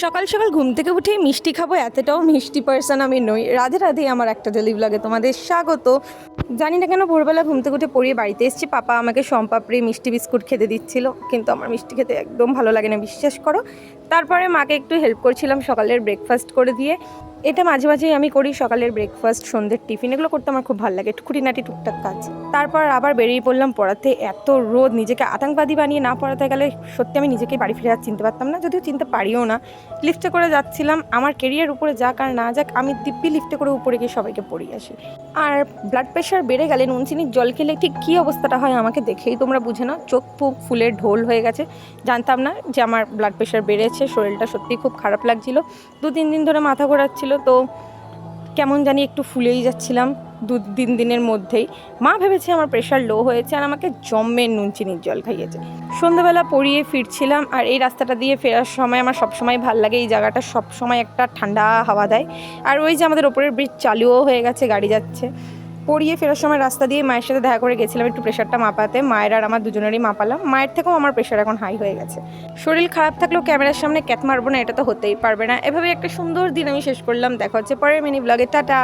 সকাল সকাল ঘুম থেকে উঠে মিষ্টি খাবো এতটাও মিষ্টি পার্সন আমি নই। রাধে রাধে, আমার একটা ডেলি ব্লগে তোমাদের স্বাগত। জানি না কেন ভোরবেলা ঘুম থেকে উঠে পড়িয়ে বাড়িতে এসেছি, পাপা আমাকে সম্পাপড়ি মিষ্টি বিস্কুট খেতে দিচ্ছিল, কিন্তু আমার মিষ্টি খেতে একদম ভালো লাগে না, বিশ্বাস করো। তারপরে মাকে একটু হেল্প করছিলাম সকালের ব্রেকফাস্ট করে দিয়ে। এটা মাঝে মাঝেই আমি করি, সকালের ব্রেকফাস্ট, সন্ধ্যের টিফিন, এগুলো করতে আমার খুব ভালো লাগে, একটু খুঁটিনাটি টুকটাক কাজ। তারপর আবার বেরিয়ে পড়লাম পড়াতে। এত রোদ, নিজেকে আতঙ্কবাদী বানিয়ে না পড়াতে গেলে সত্যি আমি নিজেকে বাড়ি ফিরে আর চিনতে পারতাম না, যদিও চিনতে পারিও না। লিফটে করে যাচ্ছিলাম, আমার কেরিয়ার উপরে যাক আর না যাক, আমি দিব্যি লিফটে করে উপরে গিয়ে সবাইকে পড়িয়ে আসি। আর ব্লাড প্রেশার বেড়ে গেলে নুন চিনির জল খেলে ঠিক কী অবস্থাটা হয় আমাকে দেখেই তোমরা বুঝে নাও। চোখ ফুক ফুলের ঢোল হয়ে গেছে। জানতাম না যে আমার ব্লাড প্রেশার বেড়েছে, শরীরটা সত্যিই খুব খারাপ লাগছিল। 2-3 দিন ধরে মাথা ঘোরাচ্ছিল, তো কেমন জানি একটু ফুলেই যাচ্ছিলাম 2-3 দিনের মধ্যেই। মা ভেবেছে আমার প্রেশার লো হয়েছে আর আমাকে জম্মের নুন চিনির জল খাইয়েছে। সন্ধ্যাবেলা পড়িয়ে ফিরছিলাম, আর এই রাস্তাটা দিয়ে ফেরার সময় আমার সবসময় ভাল লাগে, এই জায়গাটা সবসময় একটা ঠান্ডা হাওয়া দেয়। আর ওই যে আমাদের ওপরের ব্রিজ চালুও হয়ে গেছে, গাড়ি যাচ্ছে। পড়িয়ে ফেরার সময় রাস্তা দিয়ে মায়ের সাথে দেখা করে গেছিলাম একটু প্রেশারটা মাপাতে। মায়ের আর আমার দুজনেরই মাপালাম। মায়ের থেকেও আমার প্রেশার এখন হাই হয়ে গেছে। শরীর খারাপ থাকলেও ক্যামেরার সামনে ক্যাট মারবো না, এটা তো হতেই পারবে না। এভাবে একটা সুন্দর দিন আমি শেষ করলাম। দেখা হচ্ছে পরের মিনি ব্লগে, টাটা।